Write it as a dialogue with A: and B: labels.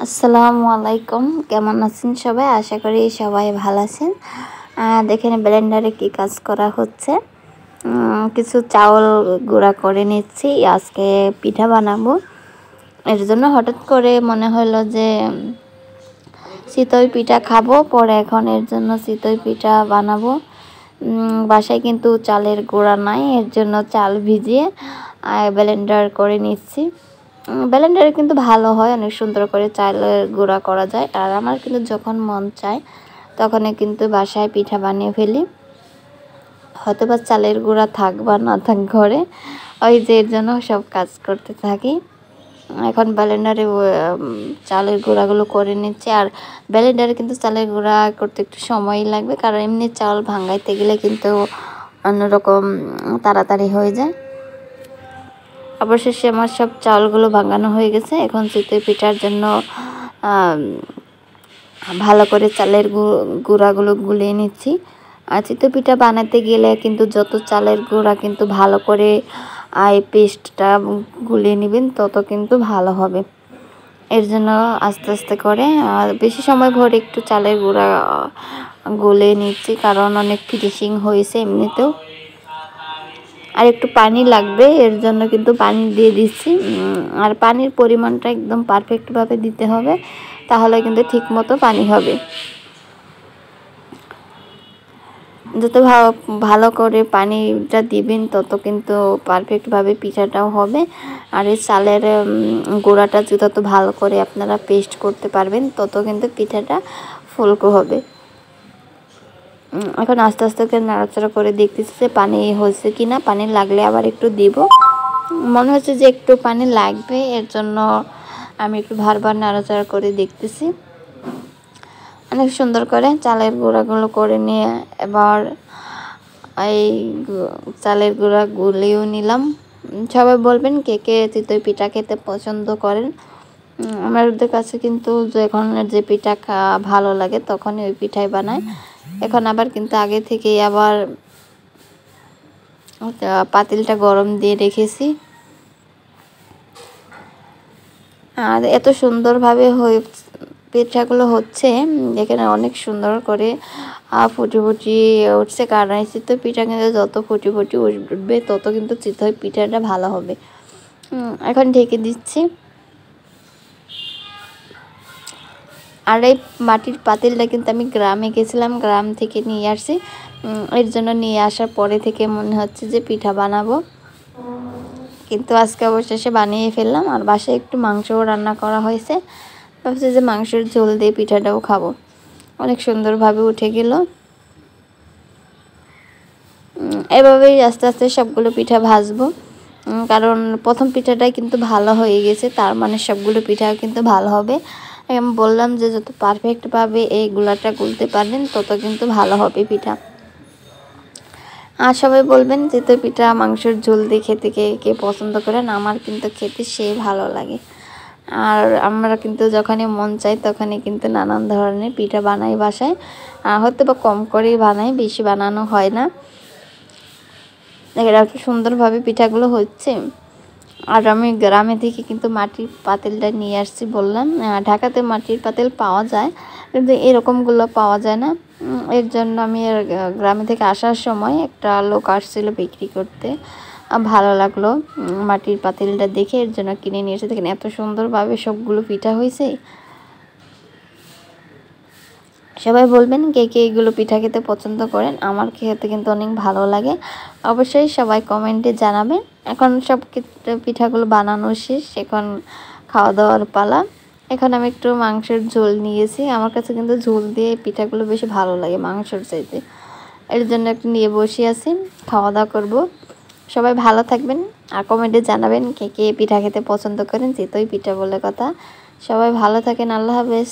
A: আসসালামু আলাইকুম, কেমন আছেন সবাই? আশা করি সবাই ভালো আছেন। দেখেন ব্লেন্ডারে কি কাজ করা হচ্ছে। কিছু চাউল গুঁড়া করে নিচ্ছি, আজকে পিঠা বানাবো। এর জন্য হঠাৎ করে মনে হলো যে চিতই পিঠা খাবো, পরে এখন এর জন্য চিতই পিঠা বানাবো। বাসায় কিন্তু চালের গুঁড়া নাই, এর জন্য চাল ভিজিয়ে ব্লেন্ডার করে নিচ্ছি। ব্লেন্ডারে কিন্তু ভালো হয়, অনেক সুন্দর করে চালের গুঁড়া করা যায়। আর আমার কিন্তু যখন মন চায় তখনই কিন্তু বাসায় পিঠা বানিয়ে ফেলি, হয়তো বা চালের গুঁড়া থাক বা না থাক ঘরে, ওই যে এর জন্য সব কাজ করতে থাকি। এখন ব্লেন্ডারে চালের গুঁড়াগুলো করে নিচ্ছি। আর ব্লেন্ডারে কিন্তু চালের গুঁড়া করতে একটু সময়ই লাগবে, কারণ এমনি চাল ভাঙাইতে গেলে কিন্তু অন্যরকম তাড়াতাড়ি হয়ে যায়। অবশেষে আমার সব চাউলগুলো ভাঙানো হয়ে গেছে। এখন চিতই পিঠার জন্য ভালো করে চালের গুঁড়াগুলো গুলিয়ে নিচ্ছি। আর চিতই পিঠা বানাতে গেলে কিন্তু যত চালের গুঁড়া কিন্তু ভালো করে এই পেস্টটা গুলিয়ে নেবেন, তত কিন্তু ভালো হবে। এর জন্য আস্তে আস্তে করে বেশি সময় ভরে একটু চালের গুঁড়া গুলিয়ে নিচ্ছি, কারণ অনেক ফিনিশিং হয়েছে এমনিতেও। আর একটু পানি লাগবে, এর জন্য কিন্তু পানি দিয়ে দিচ্ছি। আর পানির পরিমাণটা একদম পারফেক্টভাবে দিতে হবে, তাহলে কিন্তু ঠিক মতো পানি হবে। যত ভালো করে পানিটা দিবেন তত কিন্তু পারফেক্টভাবে পিঠাটাও হবে। আর এই চালের গুঁড়াটা যত ভালো করে আপনারা পেস্ট করতে পারবেন, তত কিন্তু পিঠাটা ফুলকো হবে। এখন আস্তে আস্তে করে নাড়াচাড়া করে দেখতেছি যে পানি হয়েছে কিনা। পানি লাগলে আবার একটু দিব। মনে হচ্ছে যে একটু পানি লাগবে, এর জন্য আমি একটু বারবার নাড়াচাড়া করে দেখতেছি। অনেক সুন্দর করে চালের গুঁড়াগুলো করে নিয়ে এবার এই চালের গুঁড়া গুলিয়েও নিলাম। সবাই বলবেন কে কে চিতই পিঠা খেতে পছন্দ করেন। আমাদের কাছে কিন্তু যখন যে পিঠা ভালো লাগে তখনই ওই পিঠাই বানায়। এখন আবার কিন্তু আগে থেকেই আবার পাতিলটা গরম দিয়ে রেখেছি। আর এত সুন্দরভাবে পিঠাগুলো হচ্ছে, এখানে অনেক সুন্দর করে ফুটি ফুটি উঠছে। কারণ এই চিতই পিঠা কিন্তু যত ফুটি ফুটি উঠবে তত কিন্তু চিতই পিঠাটা ভালো হবে। এখন ঢেকে দিচ্ছি। আর এই মাটির পাতিলটা কিন্তু আমি গ্রামে গেছিলাম, গ্রাম থেকে নিয়ে আসছি। এর জন্য নিয়ে আসার পরে থেকে মনে হচ্ছে যে পিঠা বানাবো, কিন্তু আজকে অবশেষে বানিয়ে ফেললাম। আর বাসায় একটু মাংসও রান্না করা হয়েছে, ভাবছি যে মাংসের ঝোল দিয়ে পিঠাটাও খাবো। অনেক সুন্দরভাবে উঠে গেল। এভাবেই আস্তে আস্তে সবগুলো পিঠা ভাজবো, কারণ প্রথম পিঠাটাই কিন্তু ভালো হয়ে গেছে, তার মানে সবগুলো পিঠাও কিন্তু ভালো হবে। আমি বললাম যে যত পারফেক্টভাবে এই গুলাটা গুলতে পারবেন তত কিন্তু ভালো হবে পিঠা। আর সবাই বলবেন চিতই পিঠা মাংসের ঝোল দিয়ে খেতে কে কে পছন্দ করেন। আমার কিন্তু খেতে সেই ভালো লাগে। আর আমরা কিন্তু যখনই মন চাই তখনই কিন্তু নানান ধরনের পিঠা বানাই বাসায়। হয়তো বা কম করেই বানাই, বেশি বানানো হয় না। দেখেন এত সুন্দরভাবে পিঠাগুলো হচ্ছে। আর আমি গ্রামে থেকে কিন্তু মাটির পাতিলটা নিয়ে আসছি বললাম। ঢাকাতে মাটির পাতিল পাওয়া যায়, কিন্তু এরকমগুলো পাওয়া যায় না। এর জন্য আমি গ্রামে থেকে আসার সময় একটা লোক আসছিল বিক্রি করতে, ভালো লাগলো মাটির পাতিলটা দেখে, এর জন্য কিনে নিয়ে এসে। দেখেন এত সুন্দরভাবে সবগুলো পিঠা হয়েছে। সবাই বলবেন কে কে এগুলো পিঠা খেতে পছন্দ করেন। আমার খেতে কিন্তু অনেক ভালো লাগে। অবশ্যই সবাই কমেন্টে জানাবেন। এখন সব পিঠাগুলো বানানো শেষ, এখন খাওয়া দাওয়ার পালা। এখন আমি একটু মাংসের ঝোল নিয়েছি, আমার কাছে কিন্তু ঝোল দিয়ে পিঠাগুলো বেশি ভালো লাগে মাংসের চাইতে। এর জন্য একটু নিয়ে বসে আছি, খাওয়া দাওয়া করবো। সবাই ভালো থাকবেন আর কমেন্টে জানাবেন কে কে পিঠা খেতে পছন্দ করেন। চিতই পিঠা বলে কথা। সবাই ভালো থাকেন, আল্লাহ হাফেজ।